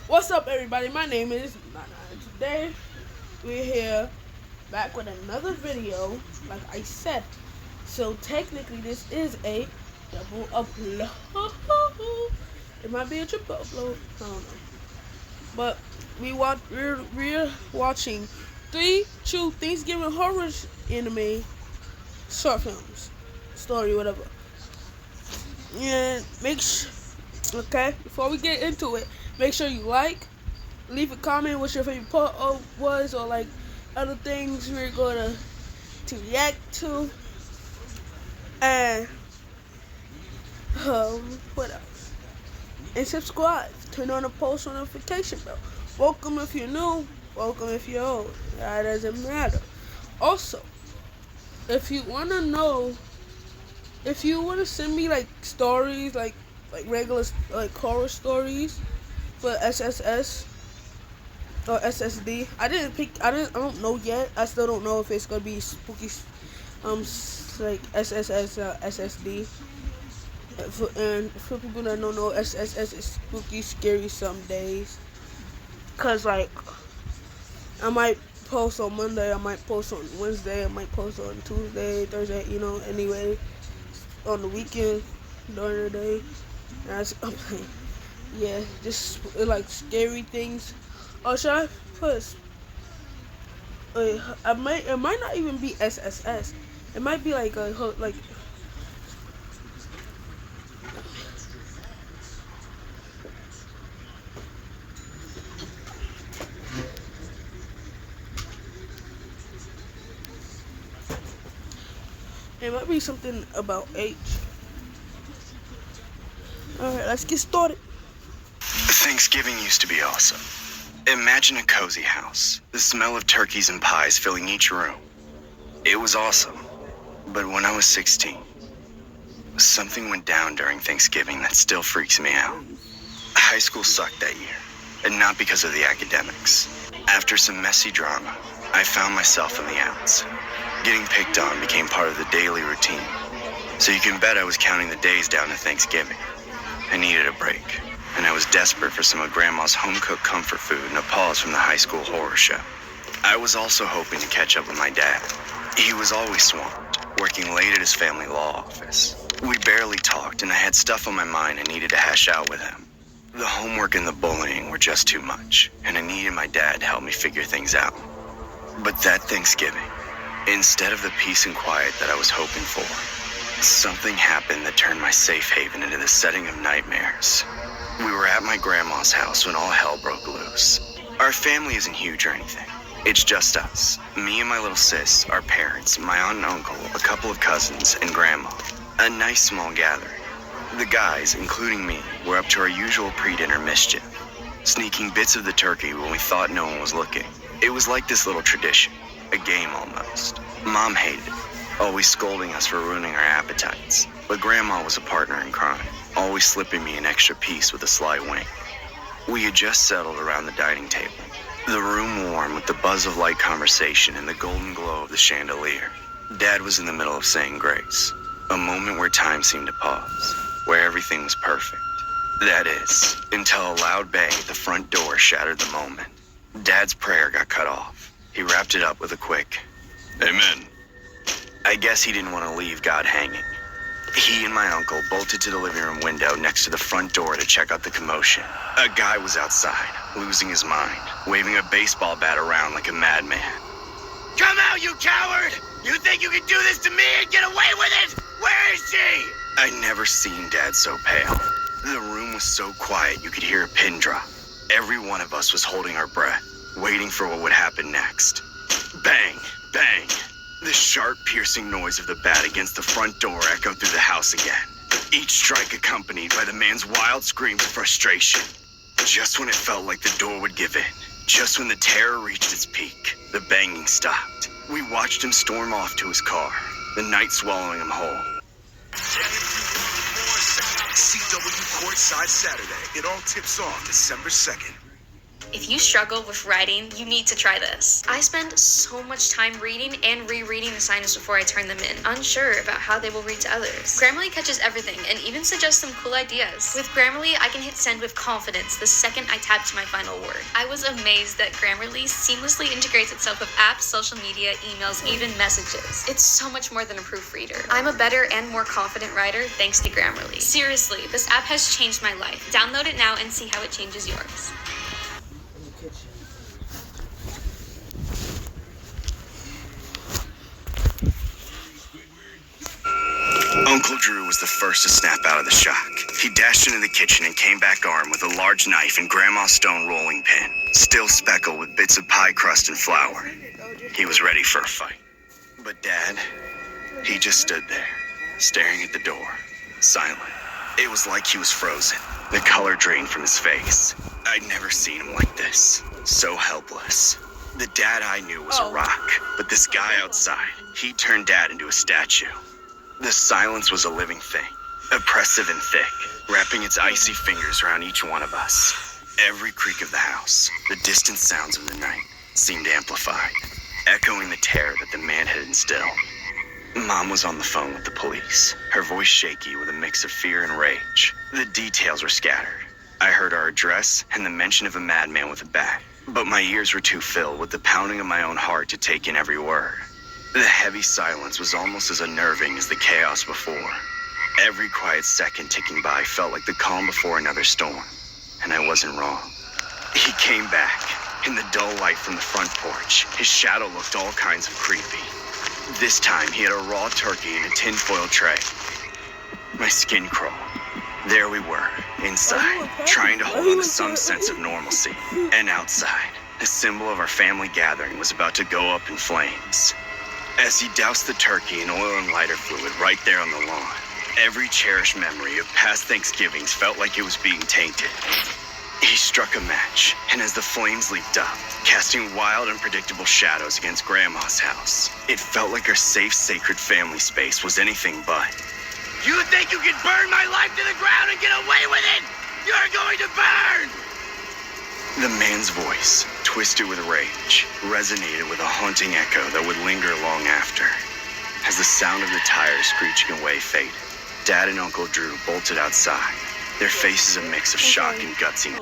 What's up, everybody? My name is Nana, and today we're here back with another video, like I said. So technically, this is a double upload. It might be a triple upload. I don't know. But we're watching three true Thanksgiving horror anime short films, story, whatever. And okay, before we get into it, make sure you leave a comment what your favorite part was, or like other things we're gonna to react to, and what else? And subscribe. Turn on the post notification bell. Welcome if you're new. Welcome if you're old. That doesn't matter. Also, if you wanna know, if you wanna send me like stories, like regular like horror stories for SSS or SSD. I don't know yet. I still don't know if it's gonna be spooky, like SSS SSD. And for people that don't know, SSS is spooky, scary some days. Cause like I might post on Monday, I might post on Wednesday, I might post on Tuesday, Thursday. Anyway, on the weekend during the day. That's yeah, just like scary things. Oh, should I put? It might not even be SSS. It might be like like. It might be something about H. Alright, let's get started. Thanksgiving used to be awesome. Imagine a cozy house, the smell of turkeys and pies filling each room. It was awesome. But when I was 16, something went down during Thanksgiving that still freaks me out. High school sucked that year, and not because of the academics. After some messy drama, I found myself in the outs. Getting picked on became part of the daily routine. So you can bet I was counting the days down to Thanksgiving. I needed a break, and I was desperate for some of Grandma's home-cooked comfort food and a pause from the high school horror show. I was also hoping to catch up with my dad. He was always swamped, working late at his family law office. We barely talked, and I had stuff on my mind I needed to hash out with him. The homework and the bullying were just too much, and I needed my dad to help me figure things out. But that Thanksgiving, instead of the peace and quiet that I was hoping for, something happened that turned my safe haven into the setting of nightmares. We were at my grandma's house when all hell broke loose. Our family isn't huge or anything. It's just us. Me and my little sis, our parents, my aunt and uncle, a couple of cousins, and grandma. A nice small gathering. The guys, including me, were up to our usual pre-dinner mischief, sneaking bits of the turkey when we thought no one was looking. It was like this little tradition, a game almost. Mom hated it, always scolding us for ruining our appetites. But Grandma was a partner in crime, always slipping me an extra piece with a sly wink. We had just settled around the dining table, the room warm with the buzz of light conversation and the golden glow of the chandelier. Dad was in the middle of saying grace, a moment where time seemed to pause, where everything was perfect. That is, until a loud bang at the front door shattered the moment. Dad's prayer got cut off. He wrapped it up with a quick, "Amen." I guess he didn't want to leave God hanging. He and my uncle bolted to the living room window next to the front door to check out the commotion. A guy was outside, losing his mind, waving a baseball bat around like a madman. "Come out, you coward! You think you can do this to me and get away with it? Where is she?" I'd never seen Dad so pale. The room was so quiet you could hear a pin drop. Every one of us was holding our breath, waiting for what would happen next. Bang, bang. The sharp, piercing noise of the bat against the front door echoed through the house again, each strike accompanied by the man's wild screams of frustration. Just when it felt like the door would give in, just when the terror reached its peak, the banging stopped. We watched him storm off to his car, the night swallowing him whole. CW Courtside Saturday. It all tips off December 2nd. If you struggle with writing, you need to try this. I spend so much time reading and rereading assignments before I turn them in, unsure about how they will read to others. Grammarly catches everything and even suggests some cool ideas. With Grammarly, I can hit send with confidence the second I tap to my final word. I was amazed that Grammarly seamlessly integrates itself with apps, social media, emails, even messages. It's so much more than a proofreader. I'm a better and more confident writer thanks to Grammarly. Seriously, this app has changed my life. Download it now and see how it changes yours. Uncle Drew was the first to snap out of the shock. He dashed into the kitchen and came back armed with a large knife and Grandma's stone rolling pin, still speckled with bits of pie crust and flour. He was ready for a fight. But Dad, he just stood there, staring at the door, silent. It was like he was frozen. The color drained from his face. I'd never seen him like this, so helpless. The Dad I knew was a rock, but this guy outside, he turned Dad into a statue. The silence was a living thing, oppressive and thick, wrapping its icy fingers around each one of us. Every creak of the house, the distant sounds of the night, seemed amplified, echoing the terror that the man had instilled. Mom was on the phone with the police, her voice shaky with a mix of fear and rage. The details were scattered. I heard our address and the mention of a madman with a bat, but my ears were too filled with the pounding of my own heart to take in every word. The heavy silence was almost as unnerving as the chaos before. Every quiet second ticking by felt like the calm before another storm, and I wasn't wrong. He came back. In the dull light from the front porch, his shadow looked all kinds of creepy. This time, he had a raw turkey in a tinfoil tray. My skin crawled. There we were, inside, trying to hold on to some sense of normalcy. And outside, the symbol of our family gathering was about to go up in flames. As he doused the turkey in oil and lighter fluid right there on the lawn, every cherished memory of past Thanksgivings felt like it was being tainted. He struck a match, and as the flames leaped up, casting wild, unpredictable shadows against Grandma's house, it felt like our safe, sacred family space was anything but. You think you can burn my life to the ground and get away with it? You're going to burn! The man's voice, twisted with rage, resonated with a haunting echo that would linger long after. As the sound of the tires screeching away faded, Dad and Uncle Drew bolted outside, their faces a mix of shock and gutsiness,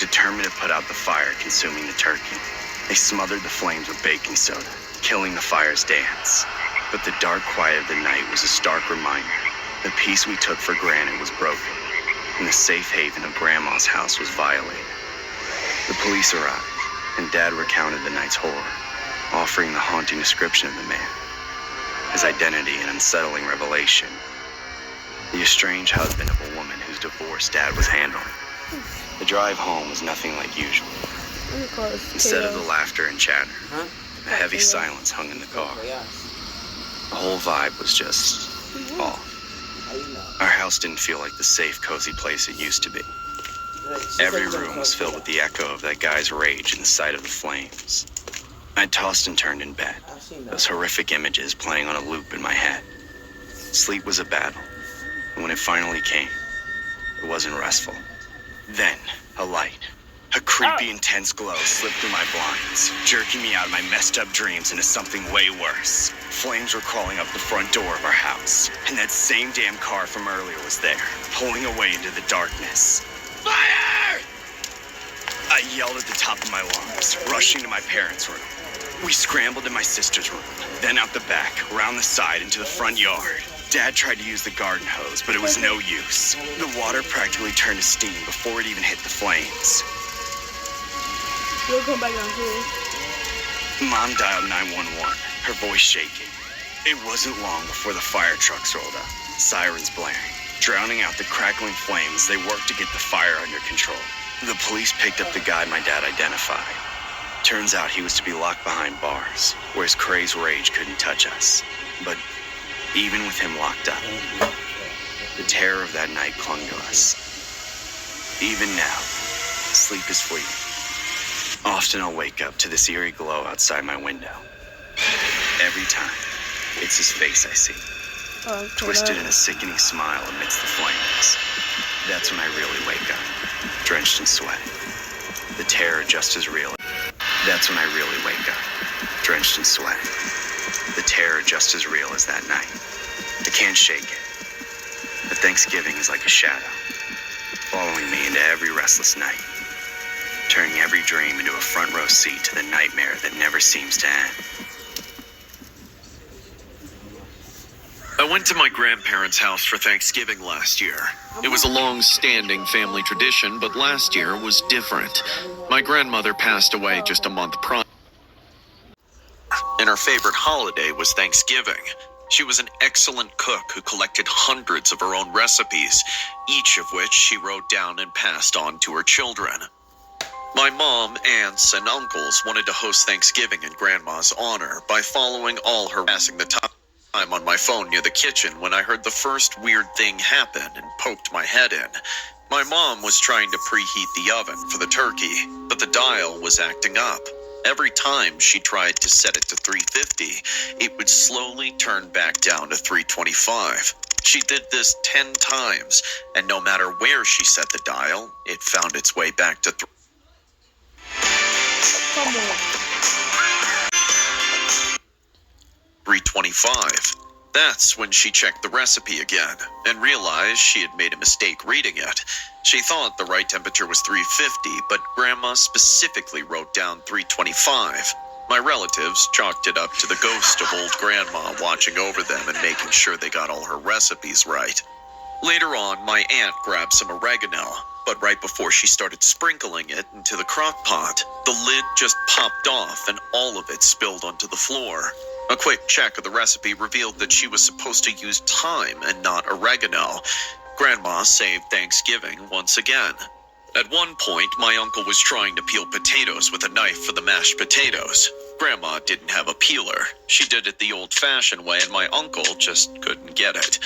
determined to put out the fire consuming the turkey. They smothered the flames with baking soda, killing the fire's dance. But the dark quiet of the night was a stark reminder. The peace we took for granted was broken, and the safe haven of Grandma's house was violated. The police arrived, and Dad recounted the night's horror, offering the haunting description of the man, his identity an unsettling revelation, the estranged husband of a woman whose divorce Dad was handling. The drive home was nothing like usual. Instead of the laughter and chatter, a heavy silence hung in the car. The whole vibe was just off. Our house didn't feel like the safe, cozy place it used to be. Every room was filled with the echo of that guy's rage and the sight of the flames. I tossed and turned in bed, those horrific images playing on a loop in my head. Sleep was a battle, and when it finally came, it wasn't restful. Then, a light. A creepy, intense glow slipped through my blinds, jerking me out of my messed up dreams into something way worse. Flames were crawling up the front door of our house, and that same damn car from earlier was there, pulling away into the darkness. Fire! I yelled at the top of my lungs, rushing to my parents' room. We scrambled to my sister's room, then out the back, around the side, into the front yard. Dad tried to use the garden hose, but it was no use. The water practically turned to steam before it even hit the flames. You'll come back downstairs. Mom dialed 911, her voice shaking. It wasn't long before the fire trucks rolled up, sirens blaring, drowning out the crackling flames. They worked to get the fire under control. The police picked up the guy my dad identified. Turns out he was to be locked behind bars, where his crazed rage couldn't touch us. But even with him locked up, the terror of that night clung to us. Even now, sleep is fleeting. Often I'll wake up to this eerie glow outside my window. Every time, it's his face I see, twisted in a sickening smile amidst the flames. That's when I really wake up, drenched in sweat. The terror just as real. That's when I really wake up, drenched in sweat. The terror just as real as that night. I can't shake it. But Thanksgiving is like a shadow, following me into every restless night, turning every dream into a front row seat to the nightmare that never seems to end. I went to my grandparents' house for Thanksgiving last year. It was a long-standing family tradition, but last year was different. My grandmother passed away just a month prior, and her favorite holiday was Thanksgiving. She was an excellent cook who collected hundreds of her own recipes, each of which she wrote down and passed on to her children. My mom, aunts, and uncles wanted to host Thanksgiving in Grandma's honor by following all her passing the time on my phone near the kitchen when I heard the first weird thing happen and poked my head in. My mom was trying to preheat the oven for the turkey, but the dial was acting up. Every time she tried to set it to 350, it would slowly turn back down to 325. She did this 10 times, and no matter where she set the dial, it found its way back to 325. That's when she checked the recipe again and realized she had made a mistake reading it. She thought the right temperature was 350, but Grandma specifically wrote down 325. My relatives chalked it up to the ghost of old Grandma watching over them and making sure they got all her recipes right. Later on, my aunt grabbed some oregano, but right before she started sprinkling it into the crock pot, the lid just popped off and all of it spilled onto the floor. A quick check of the recipe revealed that she was supposed to use thyme and not oregano. Grandma saved Thanksgiving once again. At one point, my uncle was trying to peel potatoes with a knife for the mashed potatoes. Grandma didn't have a peeler. She did it the old-fashioned way, and my uncle just couldn't get it.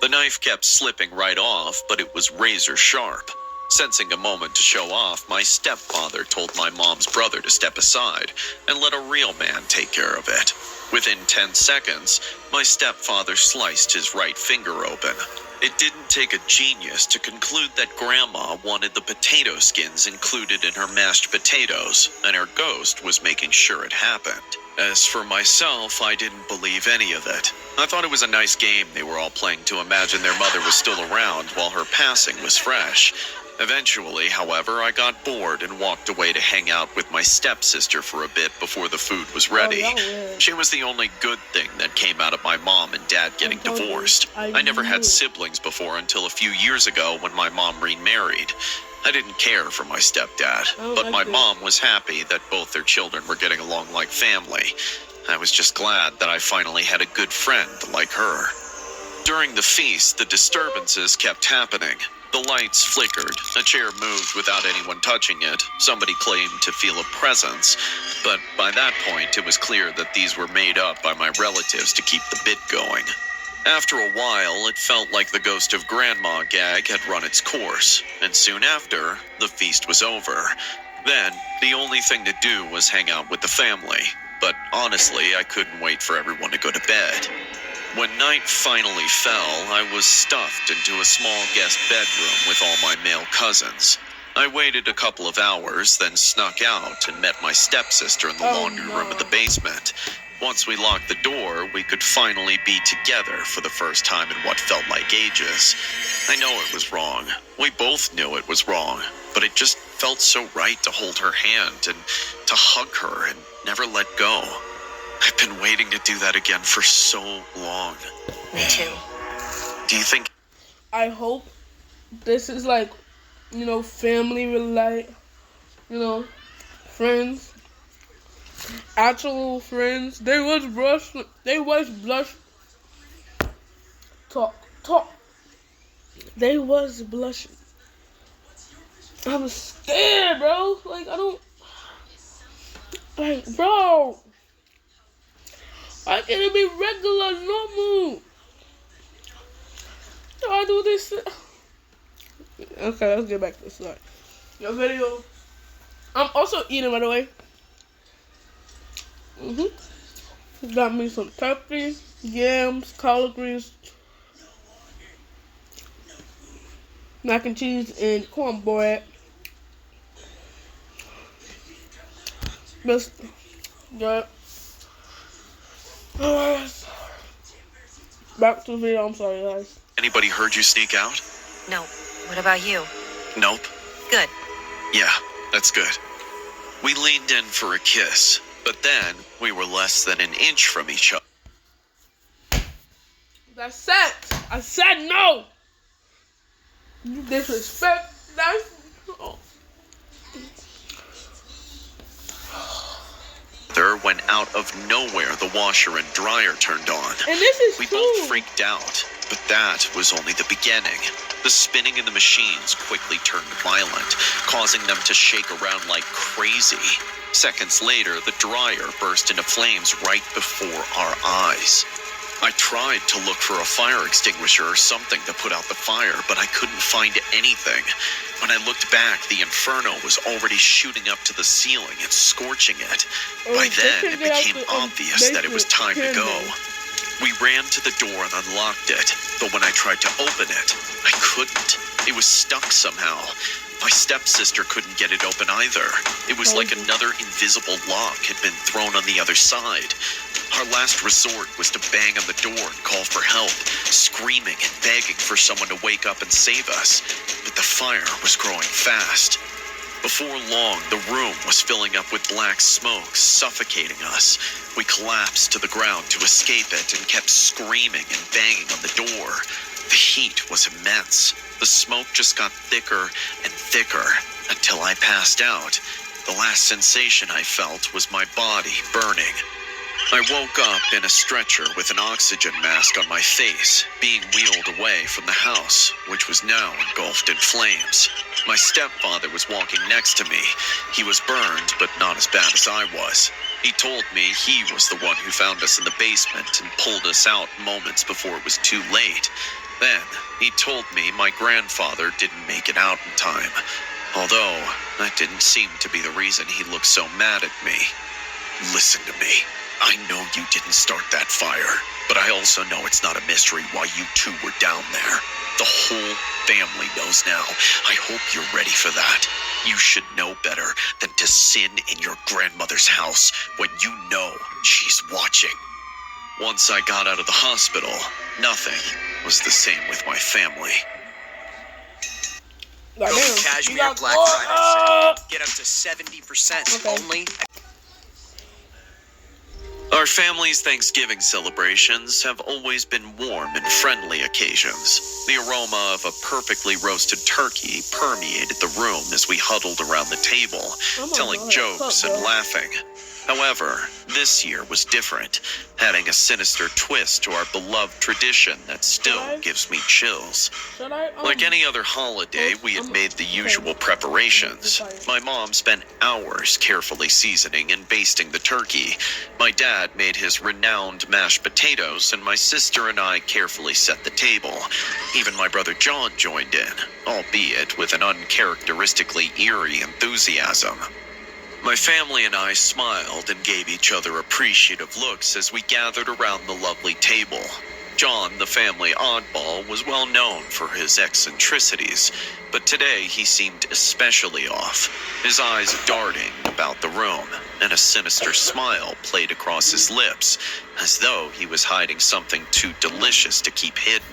The knife kept slipping right off, but it was razor sharp. Sensing a moment to show off, my stepfather told my mom's brother to step aside and let a real man take care of it. Within 10 seconds, my stepfather sliced his right finger open. It didn't take a genius to conclude that Grandma wanted the potato skins included in her mashed potatoes, and her ghost was making sure it happened. As for myself, I didn't believe any of it. I thought it was a nice game they were all playing to imagine their mother was still around while her passing was fresh. Eventually, however, I got bored and walked away to hang out with my stepsister for a bit before the food was ready. She was the only good thing that came out of my mom and dad getting divorced. I never had siblings before until a few years ago when my mom remarried. I didn't care for my stepdad, but my mom was happy that both their children were getting along like family. I was just glad that I finally had a good friend like her. During the feast, the disturbances kept happening. The lights flickered, a chair moved without anyone touching it, somebody claimed to feel a presence, but by that point it was clear that these were made up by my relatives to keep the bit going. After a while, it felt like the ghost of Grandma gag had run its course, and soon after, the feast was over. Then, the only thing to do was hang out with the family, but honestly, I couldn't wait for everyone to go to bed. When night finally fell, I was stuffed into a small guest bedroom with all my male cousins. I waited a couple of hours, then snuck out and met my stepsister in the laundry room of the basement. Once we locked the door, we could finally be together for the first time in what felt like ages. I know it was wrong. We both knew it was wrong, but it just felt so right to hold her hand and to hug her and never let go. I've been waiting to do that again for so long. Me too. Do you think... I hope this is like, family relate, friends, actual friends. They was blush. Talk. They was blushing. I'm scared, bro. Bro. Why can't it be regular, normal? Do I do this? Okay, let's get back to the start. Your video. I'm also eating, by the way. Got me some turkey, yams, collard greens. mac and cheese, and cornbread. But yeah. Back to the video. I'm sorry, guys. Anybody heard you sneak out? No. What about you? Nope. Good. Yeah, that's good. We leaned in for a kiss, but then we were less than an inch from each other. That's sex. I said no. You disrespect. That's. Oh. When out of nowhere the washer and dryer turned on. And this is We true. both freaked out, but that was only the beginning. The spinning in the machines quickly turned violent, causing them to shake around like crazy. Seconds later, the dryer burst into flames right before our eyes. I tried to look for a fire extinguisher or something to put out the fire, but I couldn't find anything. When I looked back, the inferno was already shooting up to the ceiling and scorching it. By then, it became obvious that it was time to go. We ran to the door and unlocked it, but when I tried to open it, I couldn't. It was stuck somehow. My stepsister couldn't get it open either. It was like another invisible lock had been thrown on the other side. Our last resort was to bang on the door and call for help, screaming and begging for someone to wake up and save us. But the fire was growing fast. Before long, the room was filling up with black smoke, suffocating us. We collapsed to the ground to escape it and kept screaming and banging on the door. The heat was immense. The smoke just got thicker and thicker until I passed out. The last sensation I felt was my body burning. I woke up in a stretcher with an oxygen mask on my face, being wheeled away from the house, which was now engulfed in flames. My stepfather was walking next to me. He was burned, but not as bad as I was. He told me he was the one who found us in the basement and pulled us out moments before it was too late. Then, he told me my grandfather didn't make it out in time, although that didn't seem to be the reason he looked so mad at me. Listen to me. I know you didn't start that fire, but I also know it's not a mystery why you two were down there. The whole family knows now. I hope you're ready for that. You should know better than to sin in your grandmother's house when you know she's watching. Once I got out of the hospital, nothing was the same with my family. Like, Go damn, to Cashmere you got- Black Friday sale. Get up to 70% Okay. only. Our family's Thanksgiving celebrations have always been warm and friendly occasions. The aroma of a perfectly roasted turkey permeated the room as we huddled around the table, telling jokes and laughing. However, this year was different, adding a sinister twist to our beloved tradition that still gives me chills. Should I, Like any other holiday, we had made the usual preparations. My mom spent hours carefully seasoning and basting the turkey. My dad made his renowned mashed potatoes, and my sister and I carefully set the table. Even my brother John joined in, albeit with an uncharacteristically eerie enthusiasm. My family and I smiled and gave each other appreciative looks as we gathered around the lovely table. John, the family oddball, was well known for his eccentricities, but today he seemed especially off, his eyes darting about the room, and a sinister smile played across his lips, as though he was hiding something too delicious to keep hidden.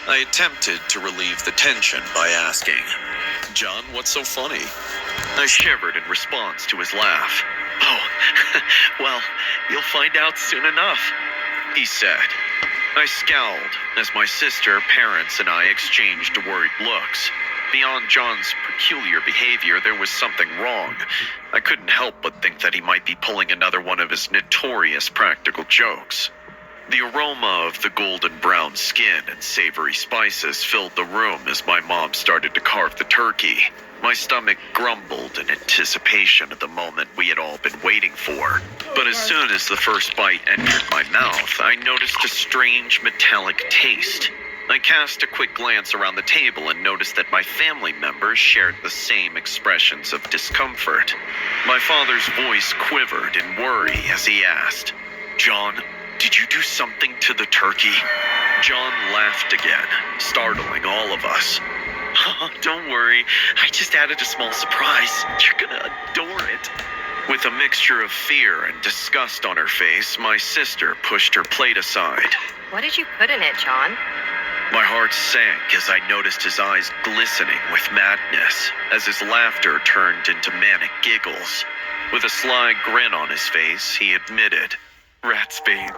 I attempted to relieve the tension by asking, "John, what's so funny?" I shivered in response to his laugh. "Oh, well, you'll find out soon enough," he said. I scowled as my sister, parents, and I exchanged worried looks. Beyond John's peculiar behavior, there was something wrong. I couldn't help but think that he might be pulling another one of his notorious practical jokes. The aroma of the golden brown skin and savory spices filled the room as my mom started to carve the turkey. My stomach grumbled in anticipation of the moment we had all been waiting for. But as soon as the first bite entered my mouth, I noticed a strange metallic taste. I cast a quick glance around the table and noticed that my family members shared the same expressions of discomfort. My father's voice quivered in worry as he asked, "John, did you do something to the turkey?" John laughed again, startling all of us. Oh, don't worry. I just added a small surprise. You're gonna adore it. With a mixture of fear and disgust on her face, my sister pushed her plate aside. What did you put in it, John? My heart sank as I noticed his eyes glistening with madness, as his laughter turned into manic giggles. With a sly grin on his face, he admitted, "Ratsbane."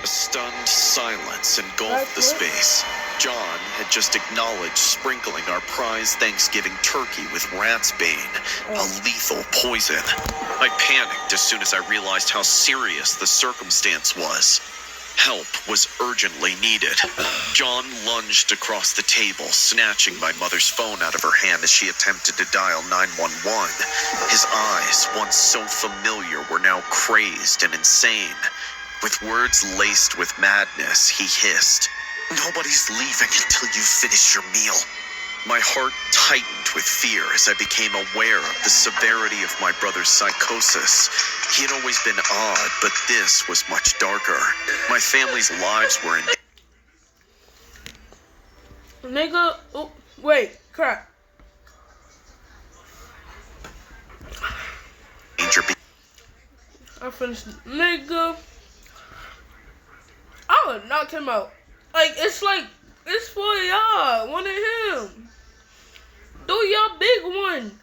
A stunned silence engulfed the space. John had just acknowledged sprinkling our prize Thanksgiving turkey with ratsbane, a lethal poison. I panicked as soon as I realized how serious the circumstance was. Help was urgently needed. John lunged across the table, snatching my mother's phone out of her hand as she attempted to dial 911. His eyes, once so familiar, were now crazed and insane. With words laced with madness, he hissed, "Nobody's leaving until you finish your meal." My heart tightened with fear as I became aware of the severity of my brother's psychosis. He had always been odd, but this was much darker. My family's lives were in Nigga, oh, wait, crap. danger. I finished. Nigga, I would knock him out. It's for y'all. One of him. Do y'all big one.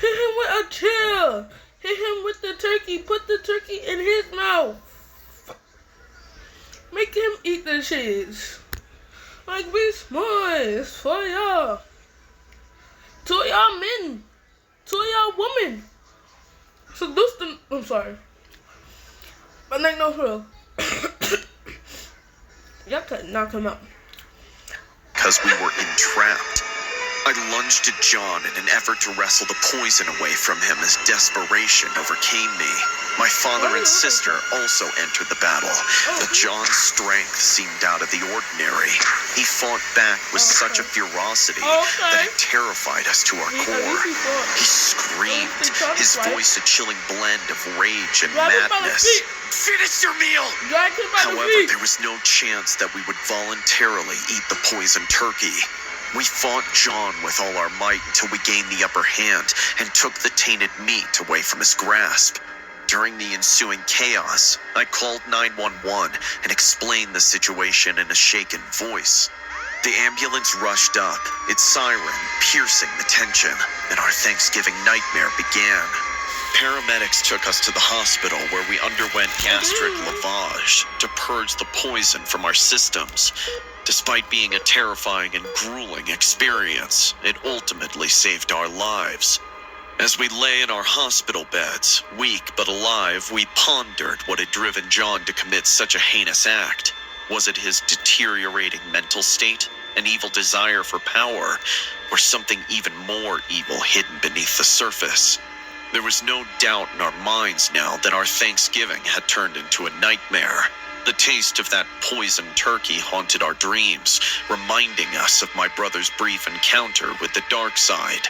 Hit him with a chair. Hit him with the turkey. Put the turkey in his mouth. Make him eat the shits. Be smart. It's for y'all. To y'all men. To y'all women. Seduce them. I'm sorry. But no, for real. Y'all could knock him out. Because we were entrapped. I lunged at John in an effort to wrestle the poison away from him as desperation overcame me. My father and sister also entered the battle, but John's strength seemed out of the ordinary. He fought back with such a ferocity that it terrified us to our core. He screamed, his voice a chilling blend of rage and madness. Finish your meal! However, there was no chance that we would voluntarily eat the poisoned turkey. We fought John with all our might until we gained the upper hand and took the tainted meat away from his grasp. During the ensuing chaos, I called 911 and explained the situation in a shaken voice. The ambulance rushed up, its siren piercing the tension, and our Thanksgiving nightmare began. Paramedics took us to the hospital where we underwent gastric lavage to purge the poison from our systems. Despite being a terrifying and grueling experience, it ultimately saved our lives. As we lay in our hospital beds, weak but alive, we pondered what had driven John to commit such a heinous act. Was it his deteriorating mental state, an evil desire for power, or something even more evil hidden beneath the surface? There was no doubt in our minds now that our Thanksgiving had turned into a nightmare. The taste of that poisoned turkey haunted our dreams, reminding us of my brother's brief encounter with the dark side.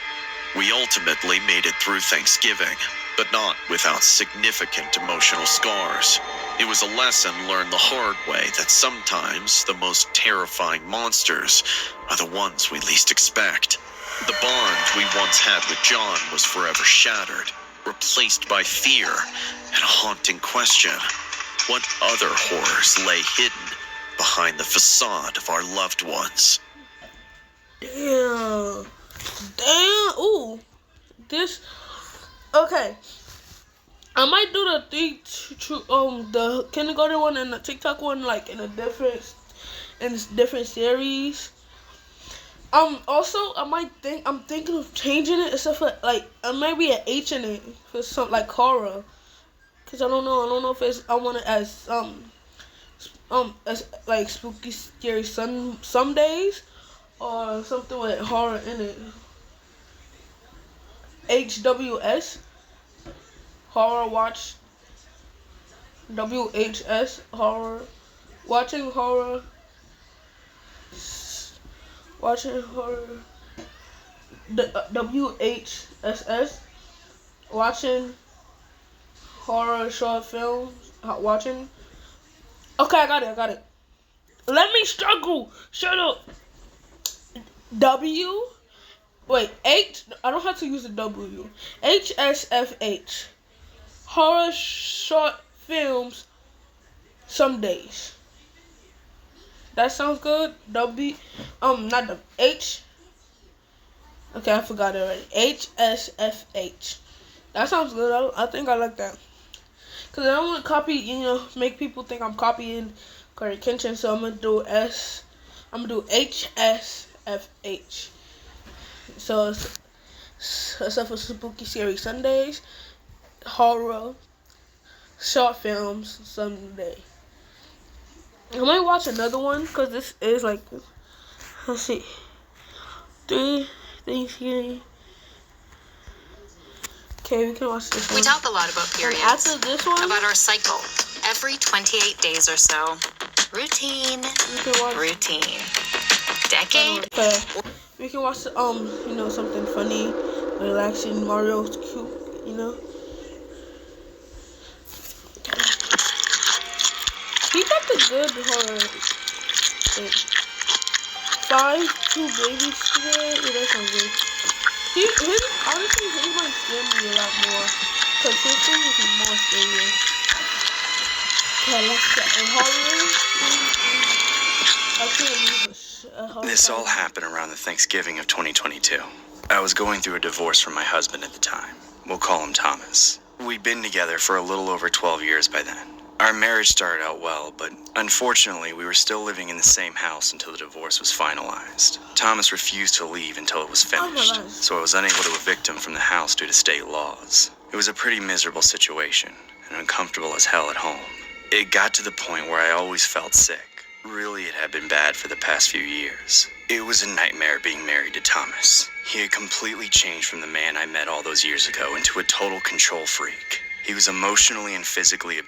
We ultimately made it through Thanksgiving, but not without significant emotional scars. It was a lesson learned the hard way that sometimes the most terrifying monsters are the ones we least expect. The bond we once had with John was forever shattered, replaced by fear and a haunting question. What other horrors lay hidden behind the facade of our loved ones? Damn. Ooh. Okay. I might do the kindergarten one and the TikTok one in a different series. Also, I'm thinking of changing it except for maybe an H in it for something like horror. Cause I don't know if I want it as spooky, scary some days, or something with horror in it. HWS, horror watch. WHS, horror, watching horror. WHSS, watching horror short films. Watching. Okay, I got it. Let me struggle. Shut up. W. Wait, H. I don't have to use the W. HSFH. Horror short films. Some days. That sounds good. Not the H. Okay, I forgot it already. HSFH. That sounds good. I think I like that. Cause I don't want to copy, make people think I'm copying Corey Kenshin. So I'm gonna do HSFH. So it's for spooky series Sundays, horror, short films Sunday. I might watch another one because this is like, let's see, 3 Thanksgiving. Okay, we can watch this one. We talk a lot about periods. And after this one, About our cycle. Every 28 days or so. Routine. we can watch. Routine. Decade. Okay, we can watch something funny, relaxing. Mario's cute, He got the good horror. Like, 2 babies today. Yeah, that sounds good. Honestly, his might scare me a lot more. Because his thing is more scary. Okay, let's get in horror. I can't leave a horror. This all happened around the Thanksgiving of 2022. I was going through a divorce from my husband at the time. We'll call him Thomas. We'd been together for a little over 12 years by then. Our marriage started out well, but unfortunately, we were still living in the same house until the divorce was finalized. Thomas refused to leave until it was finished, so I was unable to evict him from the house due to state laws. It was a pretty miserable situation, and uncomfortable as hell at home. It got to the point where I always felt sick. Really, it had been bad for the past few years. It was a nightmare being married to Thomas. He had completely changed from the man I met all those years ago into a total control freak. He was emotionally and physically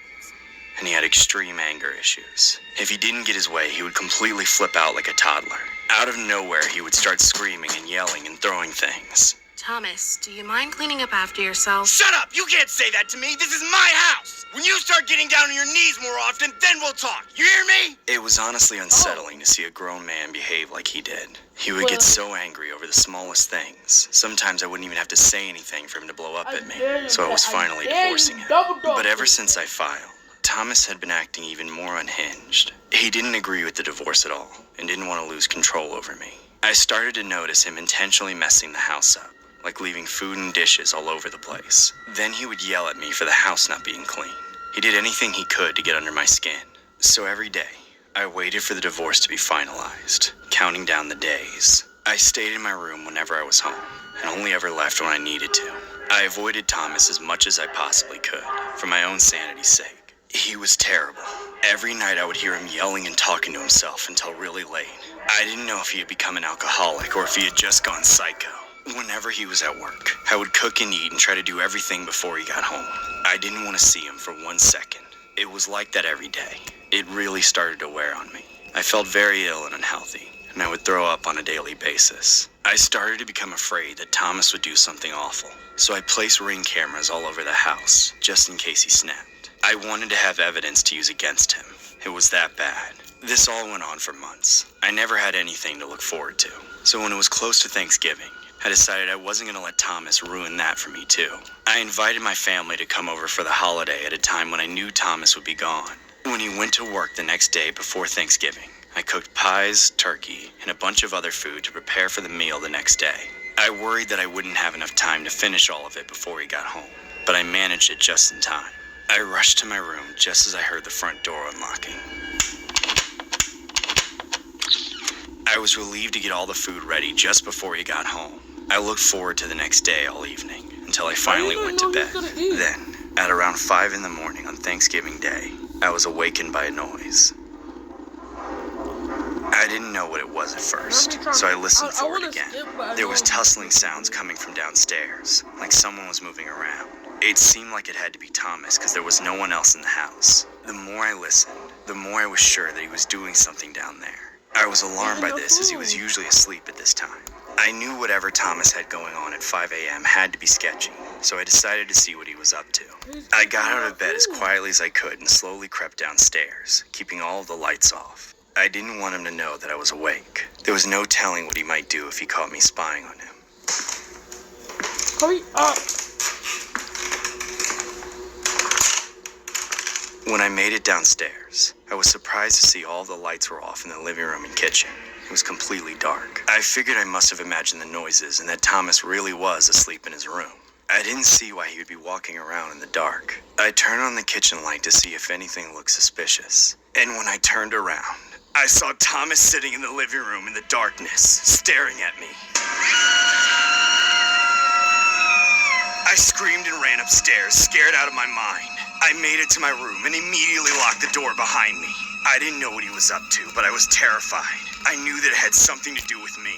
and he had extreme anger issues. If he didn't get his way, he would completely flip out like a toddler. Out of nowhere, he would start screaming and yelling and throwing things. Thomas, do you mind cleaning up after yourself? Shut up! You can't say that to me! This is my house! When you start getting down on your knees more often, then we'll talk! You hear me? It was honestly unsettling to see a grown man behave like he did. He would get so angry over the smallest things. Sometimes I wouldn't even have to say anything for him to blow up at me. So I was finally divorcing him. But ever since I filed, Thomas had been acting even more unhinged. He didn't agree with the divorce at all and didn't want to lose control over me. I started to notice him intentionally messing the house up, like leaving food and dishes all over the place. Then he would yell at me for the house not being clean. He did anything he could to get under my skin. So every day, I waited for the divorce to be finalized, counting down the days. I stayed in my room whenever I was home, and only ever left when I needed to. I avoided Thomas as much as I possibly could, for my own sanity's sake. He was terrible. Every night I would hear him yelling and talking to himself until really late. I didn't know if he had become an alcoholic or if he had just gone psycho. Whenever he was at work, I would cook and eat and try to do everything before he got home. I didn't want to see him for 1 second. It was like that every day. It really started to wear on me. I felt very ill and unhealthy, and I would throw up on a daily basis. I started to become afraid that Thomas would do something awful, so I placed Ring cameras all over the house, just in case he snapped. I wanted to have evidence to use against him. It was that bad. This all went on for months. I never had anything to look forward to. So when it was close to Thanksgiving, I decided I wasn't going to let Thomas ruin that for me too. I invited my family to come over for the holiday at a time when I knew Thomas would be gone. When he went to work the next day before Thanksgiving, I cooked pies, turkey, and a bunch of other food to prepare for the meal the next day. I worried that I wouldn't have enough time to finish all of it before he got home, but I managed it just in time. I rushed to my room just as I heard the front door unlocking. I was relieved to get all the food ready just before he got home. I looked forward to the next day all evening until I finally went to bed. Then, at around 5 in the morning on Thanksgiving Day, I was awakened by a noise. I didn't know what it was at first, so I listened for it again. There was tussling sounds coming from downstairs, like someone was moving around. It seemed like it had to be Thomas because there was no one else in the house. The more I listened, the more I was sure that he was doing something down there. I was alarmed by this as he was usually asleep at this time. I knew whatever Thomas had going on at 5 a.m. had to be sketchy, so I decided to see what he was up to. I got out of bed as quietly as I could and slowly crept downstairs, keeping all of the lights off. I didn't want him to know that I was awake. There was no telling what he might do if he caught me spying on him. Hurry up. When I made it downstairs, I was surprised to see all the lights were off in the living room and kitchen. It was completely dark. I figured I must have imagined the noises and that Thomas really was asleep in his room. I didn't see why he would be walking around in the dark. I turned on the kitchen light to see if anything looked suspicious. And when I turned around, I saw Thomas sitting in the living room in the darkness, staring at me. I screamed and ran upstairs, scared out of my mind. I made it to my room and immediately locked the door behind me. I didn't know what he was up to, but I was terrified. I knew that it had something to do with me.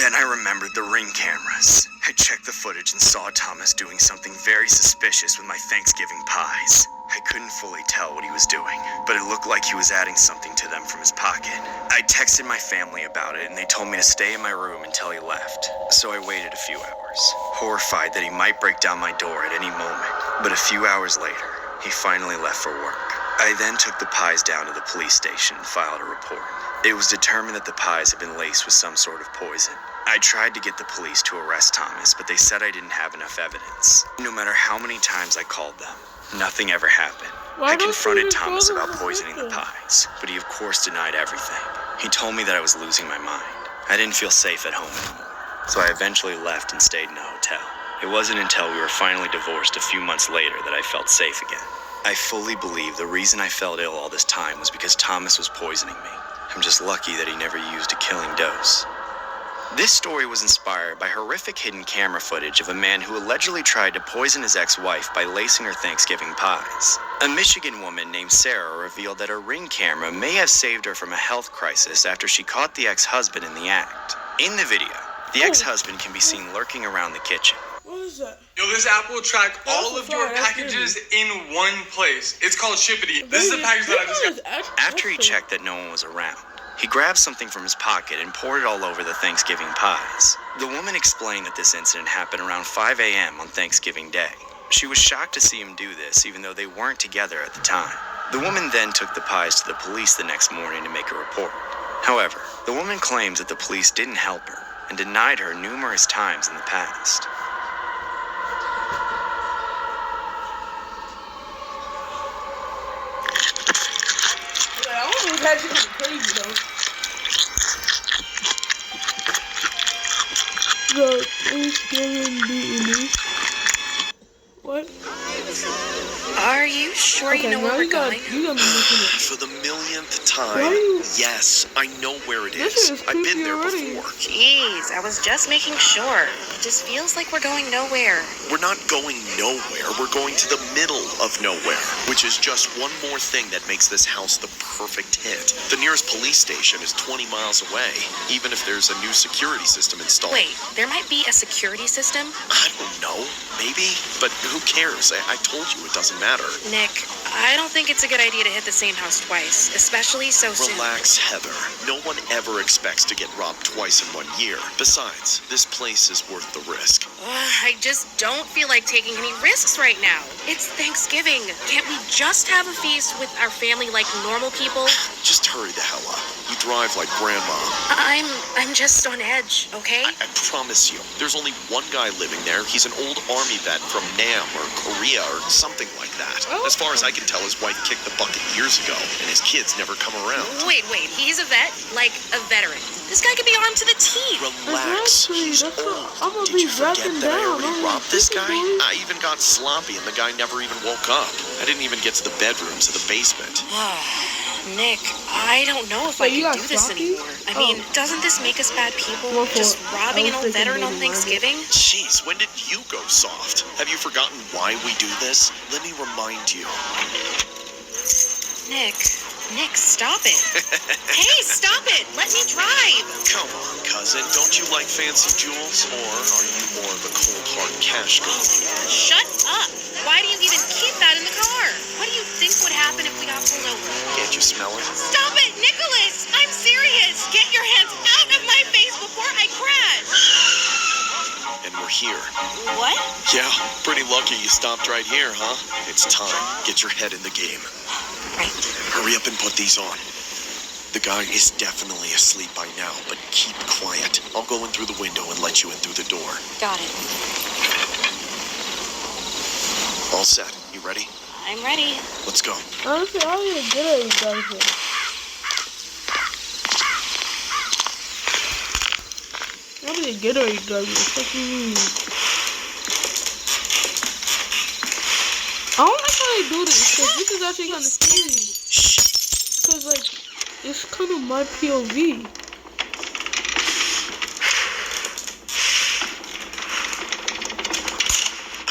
Then I remembered the Ring cameras. I checked the footage and saw Thomas doing something very suspicious with my Thanksgiving pies. I couldn't fully tell what he was doing, but it looked like he was adding something to them from his pocket. I texted my family about it and they told me to stay in my room until he left. So I waited a few hours, horrified that he might break down my door at any moment. But a few hours later, he finally left for work. I then took the pies down to the police station and filed a report. It was determined that the pies had been laced with some sort of poison. I tried to get the police to arrest Thomas, but they said I didn't have enough evidence. No matter how many times I called them, nothing ever happened. I confronted Thomas about poisoning the pies, but he of course denied everything. He told me that I was losing my mind. I didn't feel safe at home anymore, so I eventually left and stayed in a hotel. It wasn't until we were finally divorced a few months later that I felt safe again. I fully believe the reason I felt ill all this time was because Thomas was poisoning me. I'm just lucky that he never used a killing dose. This story was inspired by horrific hidden camera footage of a man who allegedly tried to poison his ex-wife by lacing her Thanksgiving pies. A Michigan woman named Sarah revealed that her Ring camera may have saved her from a health crisis after she caught the ex-husband in the act. In the video, the ex-husband can be seen lurking around the kitchen. What is that? Yo, this app will track all of your packages in one place. It's called Shippity. This is the package that I just got. After he checked that no one was around, he grabbed something from his pocket and poured it all over the Thanksgiving pies. The woman explained that this incident happened around 5 a.m. on Thanksgiving Day. She was shocked to see him do this, even though they weren't together at the time. The woman then took the pies to the police the next morning to make a report. However, the woman claims that the police didn't help her and denied her numerous times in the past. That's kind of crazy though. The Thanksgiving beanie. What? Are you sure you know where we're going? You got me looking at. For the millionth time, yes, I know where it This is. is I've been creepy there already. before. Jeez, I was just making sure. It just feels like we're going nowhere. We're not going nowhere. We're going to the middle of nowhere, which is just one more thing that makes this house the perfect hit. The nearest police station is 20 miles away, even if there's a new security system installed. Wait, there might be a security system? I don't know. Maybe. But who cares? I told you it doesn't matter. Nick, I don't think it's a good idea to hit the same house twice, especially so soon. Relax, Heather. No one ever expects to get robbed twice in 1 year. Besides, this place is worth the risk. I just don't feel like taking any risks right now. It's Thanksgiving. Can't we just have a feast with our family like normal people? Just hurry the hell up. You drive like grandma. I'm just on edge, okay? I promise you, there's only one guy living there. He's an old army vet from Nam or Korea or something like that. Oh. As far as I can tell, his wife kicked the bucket years ago, and his kids never come around. Wait, he's a vet? Like a veteran? This guy could be armed to the teeth. Relax. Exactly, He's that's what old. I'm gonna Did be you forget wrapping that I down. already I'm robbed this guy? thinking, I even got sloppy, and the guy never even woke up. I didn't even get to the bedrooms of the basement. Nick, I don't know if So I you can got do this sloppy? anymore. I mean, doesn't this make us bad people? Well, for- Just robbing I an was old thinking veteran on maybe Thanksgiving? Jeez, when did you go soft? Have you forgotten why we do this? Let me remind you. Nick, stop it. Hey, stop it. Let me drive. Come on, cousin. Don't you like fancy jewels? Or are you more of a cold hard cash girl? Shut up. Why do you even keep that in the car? What do you think would happen if we got pulled over? Can't you smell it? Stop it, Nicholas. I'm serious. Get your hands out of my face before I crash. And we're here. What? Yeah, pretty lucky you stopped right here, huh? It's time. Get your head in the game. Right. Hurry up and put these on. The guy is definitely asleep by now, but keep quiet. I'll go in through the window and let you in through the door. Got it. All set. You ready? I'm ready. Let's go. Honestly, I don't even get it, guys. I don't even get it, guys. What do you mean? I don't like how they do this, because this is actually kind of scary. Because, like, it's kind of my POV.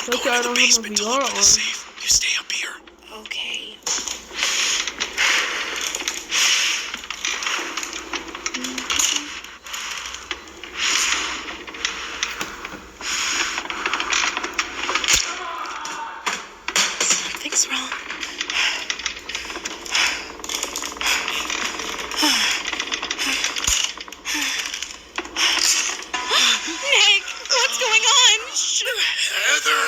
Look, I don't have my VR on. You stay up here. Okay. Something's wrong. Nick, what's going on? Heather!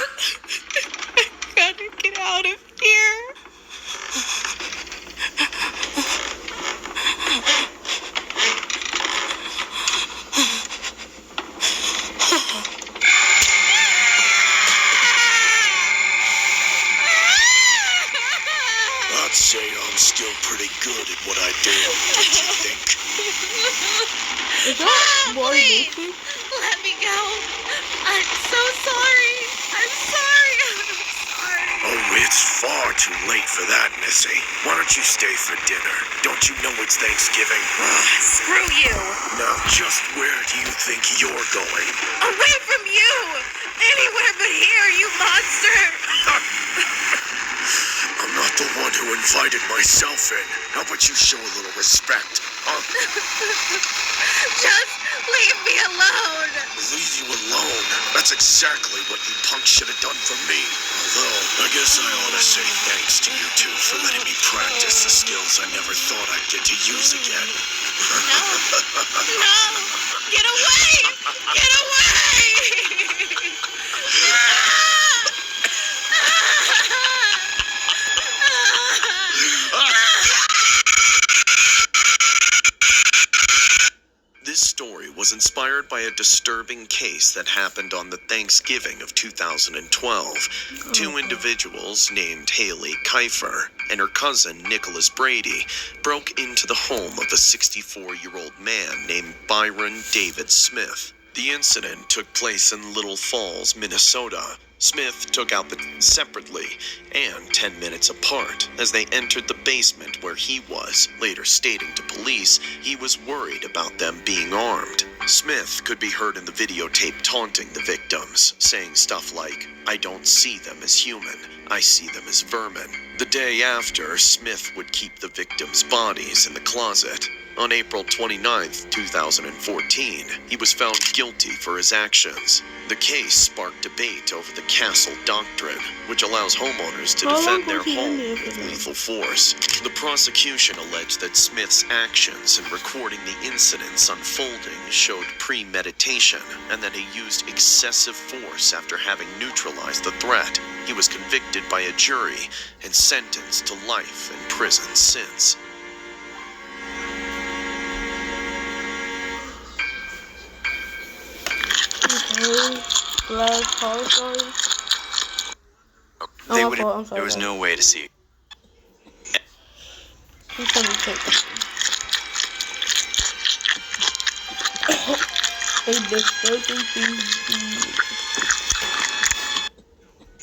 I gotta get out of here. I'd say I'm still pretty good at what I do, don't you think? Is that boy Please, Lucy? let me go. I'm so sorry. I'm sorry. I'm sorry. Oh, it's far too late for that, Missy. Why don't you stay for dinner? Don't you know it's Thanksgiving? Screw you. Now, just where do you think you're going? Away from you. Anywhere but here, you monster. I'm not the one who invited myself in. How about you show a little respect, huh? Just leave me alone. Leave you alone? That's exactly what you punks should have done for me. Although, I guess I ought to say thanks to you two for letting me practice the skills I never thought I'd get to use again. No. No. Get away. Get away. This story was inspired by a disturbing case that happened on the Thanksgiving of 2012. Two individuals named Haley Kiefer and her cousin Nicholas Brady broke into the home of a 64-year-old man named Byron David Smith. The incident took place in Little Falls, Minnesota. Smith took out the separately and 10 minutes apart as they entered the basement where he was, later stating to police he was worried about them being armed. Smith could be heard in the videotape taunting the victims, saying stuff like, "I don't see them as human, I see them as vermin." The day after, Smith would keep the victims' bodies in the closet. On April 29, 2014, he was found guilty for his actions. The case sparked debate over the Castle Doctrine, which allows homeowners to defend their home with lethal force. The prosecution alleged that Smith's actions in recording the incidents unfolding showed premeditation and that he used excessive force after having neutralized the threat. He was convicted by a jury and sentenced to life in prison since. Last horror story. They Oh, would. I'm sorry, There was guys. no way to see. I'm trying to take a disturbing thing.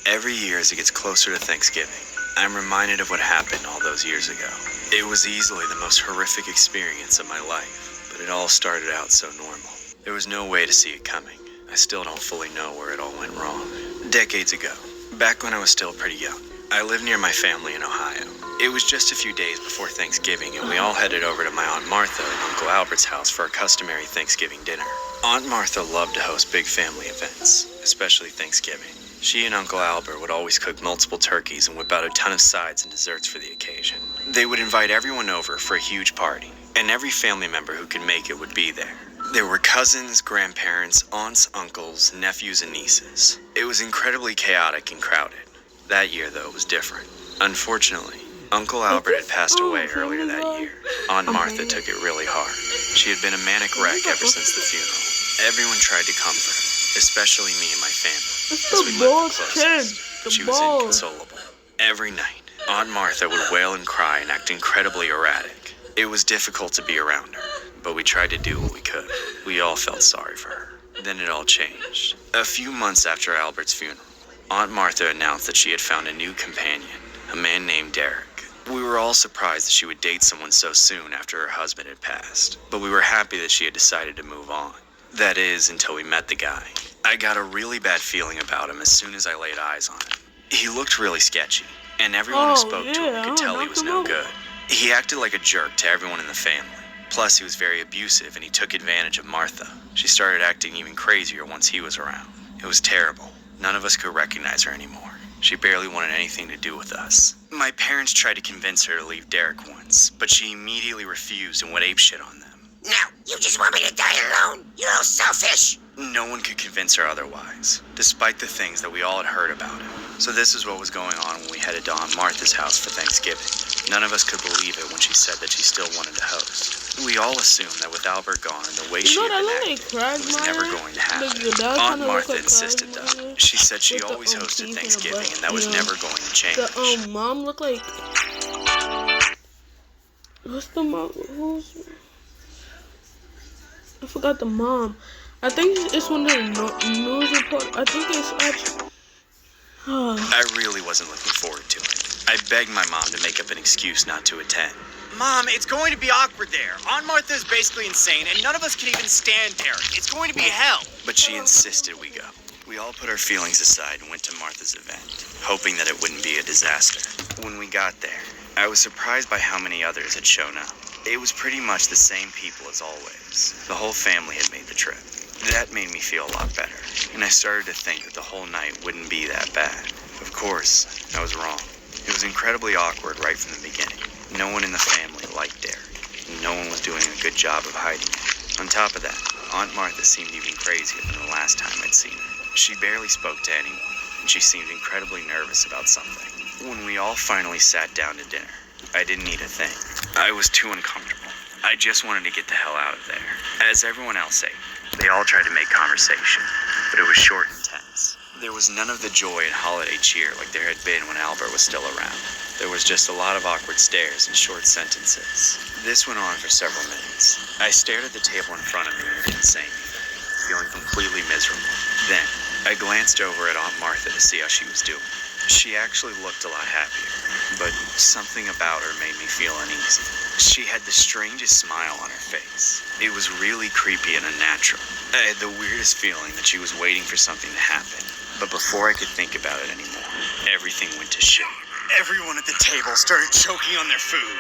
Every year as it gets closer to Thanksgiving, I'm reminded of what happened all those years ago. It was easily the most horrific experience of my life, but it all started out so normal. There was no way to see it coming. I still don't fully know where it all went wrong. Decades ago, back when I was still pretty young, I lived near my family in Ohio. It was just a few days before Thanksgiving, and we all headed over to my Aunt Martha and Uncle Albert's house for our customary Thanksgiving dinner. Aunt Martha loved to host big family events, especially Thanksgiving. She and Uncle Albert would always cook multiple turkeys and whip out a ton of sides and desserts for the occasion. They would invite everyone over for a huge party, and every family member who could make it would be there. There were cousins, grandparents, aunts, uncles, nephews, and nieces. It was incredibly chaotic and crowded. That year, though, was different. Unfortunately, Uncle Albert had passed away earlier that year. Aunt Martha took it really hard. She had been a manic wreck ever since the funeral. Everyone tried to comfort her, especially me and my family, as we lived the closest. She was inconsolable. Every night, Aunt Martha would wail and cry and act incredibly erratic. It was difficult to be around her, but we tried to do what we could. We all felt sorry for her. Then it all changed. A few months after Albert's funeral, Aunt Martha announced that she had found a new companion, a man named Derek. We were all surprised that she would date someone so soon after her husband had passed, but we were happy that she had decided to move on. That is, until we met the guy. I got a really bad feeling about him as soon as I laid eyes on him. He looked really sketchy, and everyone who spoke to him could tell he was no good. He acted like a jerk to everyone in the family. Plus, he was very abusive, and he took advantage of Martha. She started acting even crazier once he was around. It was terrible. None of us could recognize her anymore. She barely wanted anything to do with us. My parents tried to convince her to leave Derek once, but she immediately refused and went apeshit on them. Now, you just want me to die alone? You little selfish! No one could convince her otherwise, despite the things that we all had heard about him. So this is what was going on when we headed to Aunt Martha's house for Thanksgiving. None of us could believe it when she said that she still wanted to host. We all assumed that with Albert gone and the way she had been acting, it was never going to happen. Aunt Martha insisted though. She said she always hosted Thanksgiving and that was never going to change. The mom looked like... What's the mom? Who's... I forgot the mom. I think it's one of the news reporters. I think it's actually... I really wasn't looking forward to it. I begged my mom to make up an excuse not to attend. Mom, it's going to be awkward there. Aunt Martha is basically insane, and none of us can even stand Derek. It's going to be hell. But she insisted we go. We all put our feelings aside and went to Martha's event, hoping that it wouldn't be a disaster. When we got there, I was surprised by how many others had shown up. It was pretty much the same people as always. The whole family had made the trip. That made me feel a lot better, and I started to think that the whole night wouldn't be that bad. Of course, I was wrong. It was incredibly awkward right from the beginning. No one in the family liked Derek, and no one was doing a good job of hiding it. On top of that, Aunt Martha seemed even crazier than the last time I'd seen her. She barely spoke to anyone, and she seemed incredibly nervous about something. When we all finally sat down to dinner, I didn't eat a thing. I was too uncomfortable. I just wanted to get the hell out of there. As everyone else ate, they all tried to make conversation, but it was short and tense. There was none of the joy and holiday cheer like there had been when Albert was still around. There was just a lot of awkward stares and short sentences. This went on for several minutes. I stared at the table in front of me and didn't say anything, feeling completely miserable. Then, I glanced over at Aunt Martha to see how she was doing. She actually looked a lot happier, but something about her made me feel uneasy. She had the strangest smile on her face. It was really creepy and unnatural. I had the weirdest feeling that she was waiting for something to happen, but before I could think about it anymore, everything went to shit. Everyone at the table started choking on their food.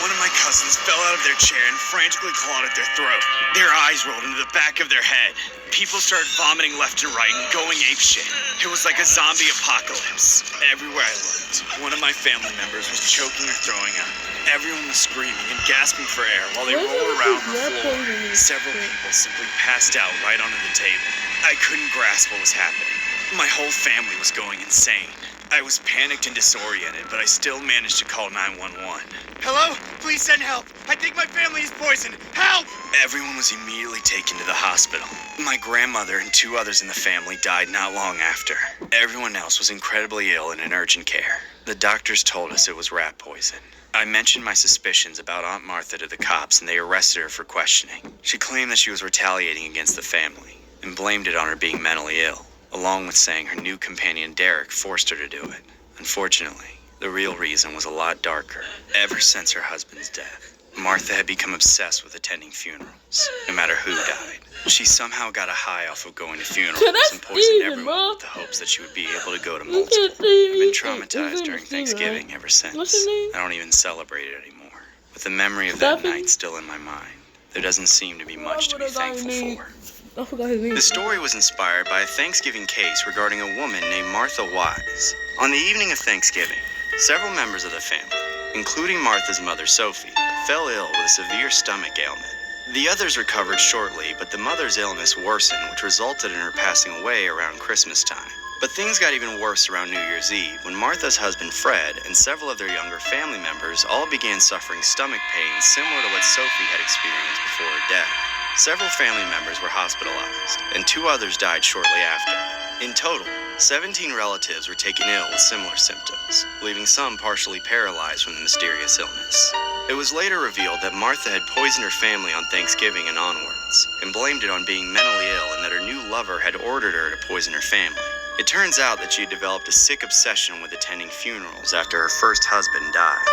One of my cousins fell out of their chair and frantically clawed at their throat. Their eyes rolled into the back of their head. People started vomiting left and right and going apeshit. It was like a zombie apocalypse. Everywhere I looked, one of my family members was choking or throwing up. Everyone was screaming and gasping for air while they rolled around the floor. Several people simply passed out right onto the table. I couldn't grasp what was happening. My whole family was going insane. I was panicked and disoriented, but I still managed to call 911. Hello? Please send help. I think my family is poisoned. Help! Everyone was immediately taken to the hospital. My grandmother and 2 others in the family died not long after. Everyone else was incredibly ill and in urgent care. The doctors told us it was rat poison. I mentioned my suspicions about Aunt Martha to the cops, and they arrested her for questioning. She claimed that she was retaliating against the family and blamed it on her being mentally ill, along with saying her new companion Derek forced her to do it. Unfortunately, the real reason was a lot darker. Ever since her husband's death, Martha had become obsessed with attending funerals, no matter who died. She somehow got a high off of going to funerals and poisoned everyone with the hopes that she would be able to go to multiple. I've been traumatized during Thanksgiving ever since. I don't even celebrate it anymore. With the memory of that night still in my mind, there doesn't seem to be much to be thankful for. I forgot his name. The story was inspired by a Thanksgiving case regarding a woman named Martha Wise. On the evening of Thanksgiving, several members of the family, including Martha's mother Sophie, fell ill with a severe stomach ailment. The others recovered shortly, but the mother's illness worsened, which resulted in her passing away around Christmas time. But things got even worse around New Year's Eve when Martha's husband Fred and several of their younger family members all began suffering stomach pains similar to what Sophie had experienced before her death. Several family members were hospitalized, and 2 others died shortly after. In total, 17 relatives were taken ill with similar symptoms, leaving some partially paralyzed from the mysterious illness. It was later revealed that Martha had poisoned her family on Thanksgiving and onwards, and blamed it on being mentally ill and that her new lover had ordered her to poison her family. It turns out that she had developed a sick obsession with attending funerals after her first husband died.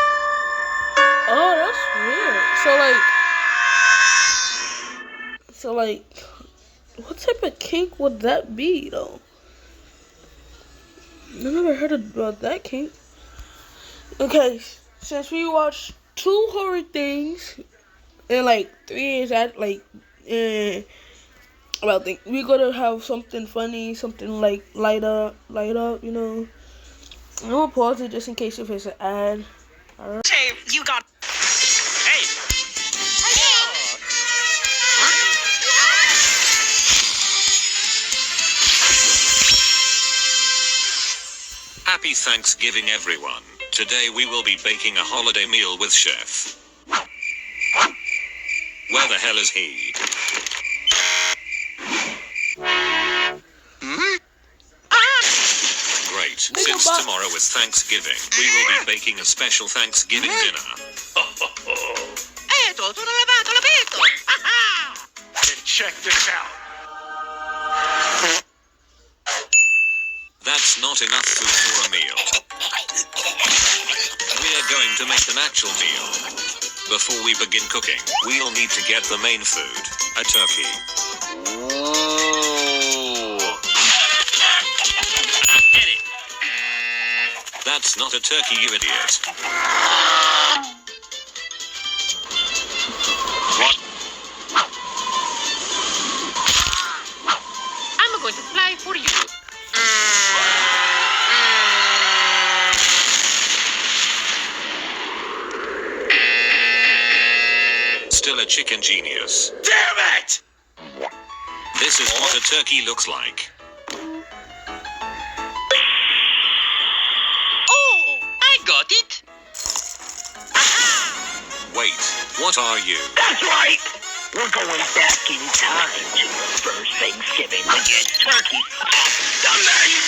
Oh, that's weird. So like, what type of kink would that be, though? I never heard about that kink. Okay, since we watched 2 horror things in like 3 years, I think we're gonna have something funny, something like light up, you know. I'm gonna pause it just in case if it's an ad. Alright. Hey, you got. Hey. Happy Thanksgiving, everyone. Today we will be baking a holiday meal with Chef. Where the hell is he? Great. Since tomorrow is Thanksgiving, we will be baking a special Thanksgiving dinner. Then check this out. That's not enough food for a meal. We're going to make an actual meal. Before we begin cooking, we'll need to get the main food, a turkey. That's not a turkey, you idiot. What? I'm going to fly for you. Still a chicken genius. Damn it! This is what a turkey looks like. Oh, I got it. Wait, what are you? That's right! We're going back in time to the first Thanksgiving to get turkey off the meat!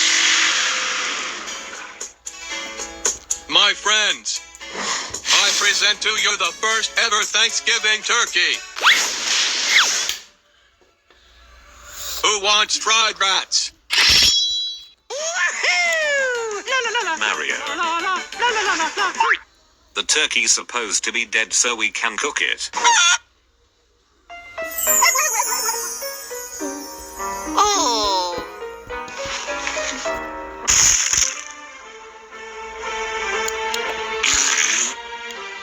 My friends, I present to you the first ever Thanksgiving turkey. Who wants fried rats? Mario. The turkey's supposed to be dead so we can cook it. Oh.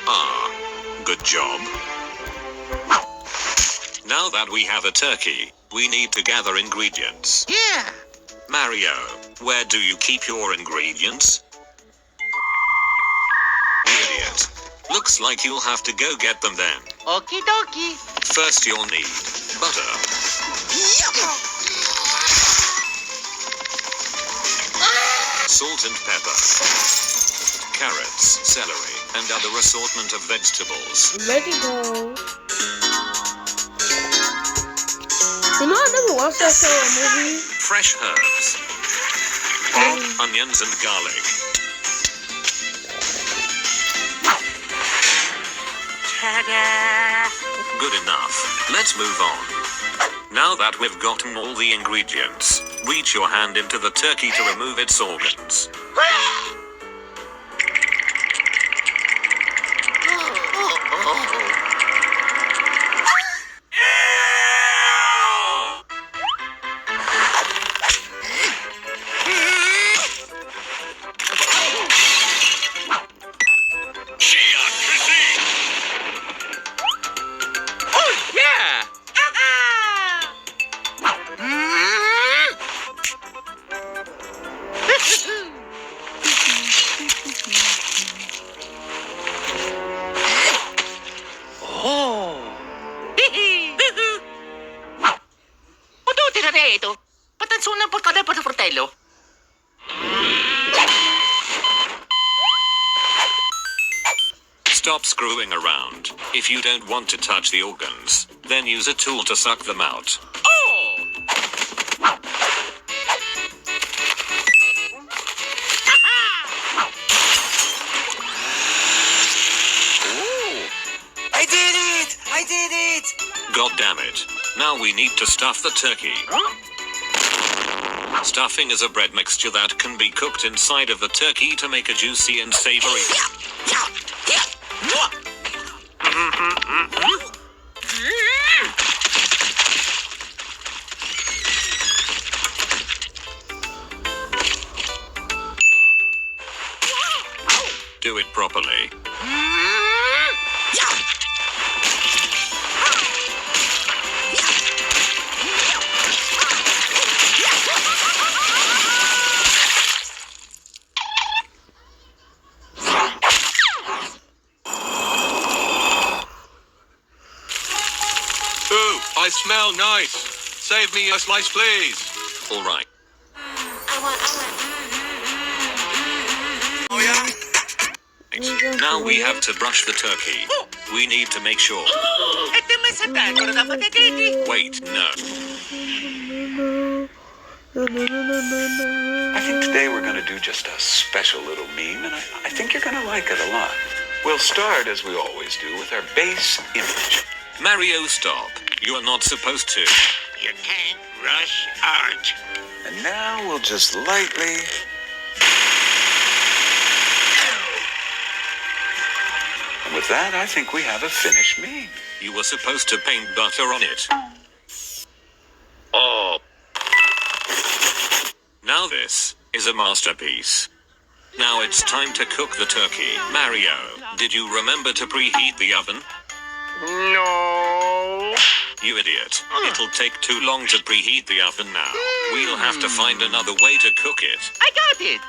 Ah, good job. Now that we have a turkey, we need to gather ingredients. Yeah. Mario, where do you keep your ingredients? Idiot. Looks like you'll have to go get them then. Okie dokie. First you'll need butter, salt and pepper, carrots, celery, and other assortment of vegetables. Vegetables. You know, I never watched that show or movie. Fresh herbs, onions and garlic. Good enough. Let's move on. Now that we've gotten all the ingredients, reach your hand into the turkey to remove its organs. ito. Patansunan po kada pa sa fratello. Stop screwing around. If you don't want to touch the organs, then use a tool to suck them out. Oh! I did it! I did it! God damn it. Now we need to stuff the turkey. Stuffing is a bread mixture that can be cooked inside of the turkey to make a juicy and savory. Do it properly. Ooh, I smell nice. Save me a slice, please. All right. Oh, yeah? Now we have to brush the turkey. We need to make sure. Wait, no. I think today we're going to do just a special little meme, and I think you're going to like it a lot. We'll start, as we always do, with our base image. Mario, stop. You are not supposed to. You can't rush art. And now we'll just lightly... And with that, I think we have a finished meme. You were supposed to paint butter on it. Oh. Now this is a masterpiece. Now it's time to cook the turkey. Mario, did you remember to preheat the oven? No. You idiot. It'll take too long to preheat the oven now. We'll have to find another way to cook it. I got it.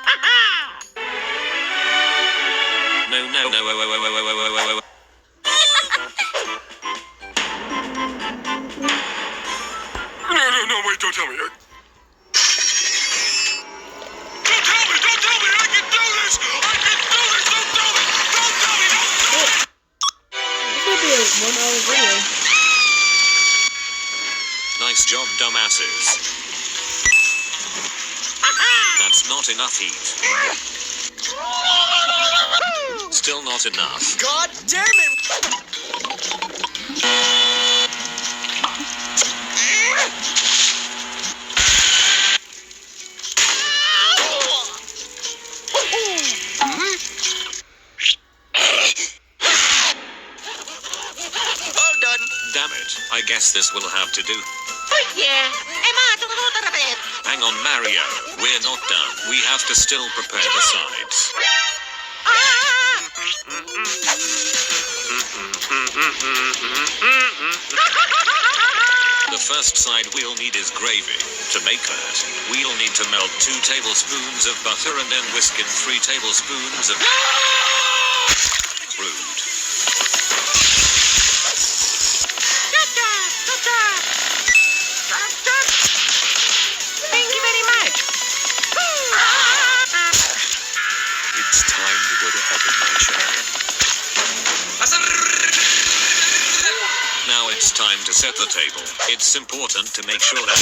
No, wait. No, wait, don't tell me. Don't tell me, I can do this! Don't tell me! This will be a 1 hour video. Nice job, dumbasses. That's not enough heat. Still not enough. God damn it! All done. Damn it. I guess this will have to do. Oh yeah. Hang on, Mario. We're not done. We have to still prepare the sides. The first side we'll need is gravy. To make that, we'll need to melt 2 tablespoons of butter and then whisk in 3 tablespoons of... Rude. Thank you very much. It's time to go to heaven, my child. Now it's time to set the table. It's important to make sure that...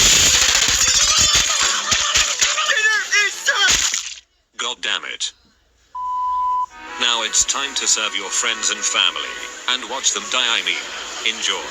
God damn it. Now it's time to serve your friends and family, and watch them die. I mean, enjoy.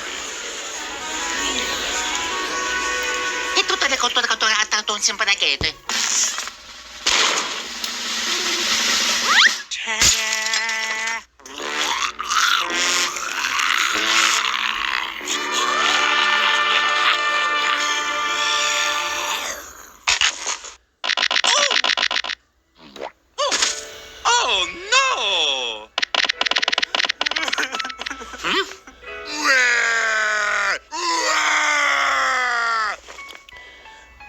Oh no!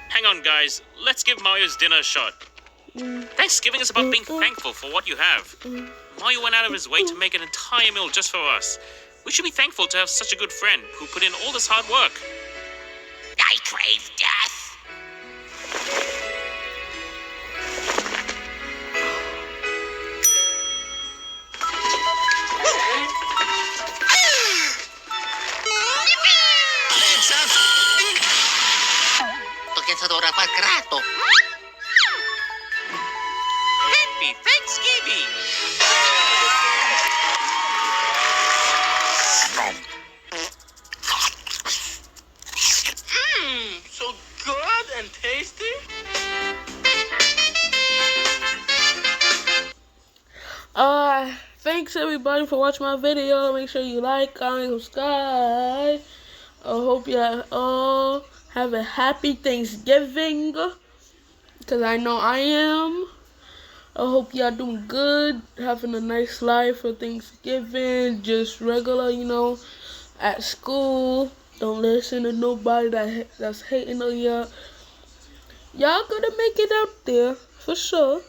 Hang on, guys. Let's give Mario's dinner a shot. Thanksgiving is about being thankful for what you have. Mario went out of his way to make an entire meal just for us. We should be thankful to have such a good friend who put in all this hard work. I crave death. cazadora Pacrato. Happy Thanksgiving! So good and tasty. Thanks everybody for watching my video. Make sure you like, comment, subscribe. I hope you all have a happy Thanksgiving, because I know I am. I hope y'all doing good, having a nice life for Thanksgiving, just regular, you know, at school. Don't listen to nobody that's hating on y'all. Y'all gonna make it out there, for sure.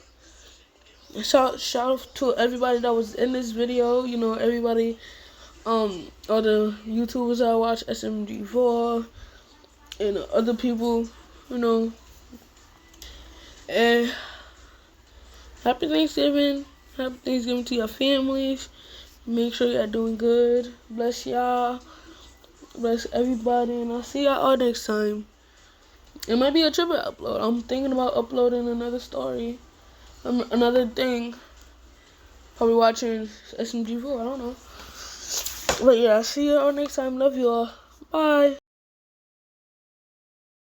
Shout out to everybody that was in this video, you know, everybody, all the YouTubers I watch, SMG4, and other people, you know. And happy Thanksgiving. Happy Thanksgiving to your families. Make sure y'all doing good. Bless y'all. Bless everybody. And I'll see y'all all next time. It might be a triple upload. I'm thinking about uploading another story. Another thing. Probably watching SMG4. I don't know. But yeah, I'll see you all next time. Love you all. Bye.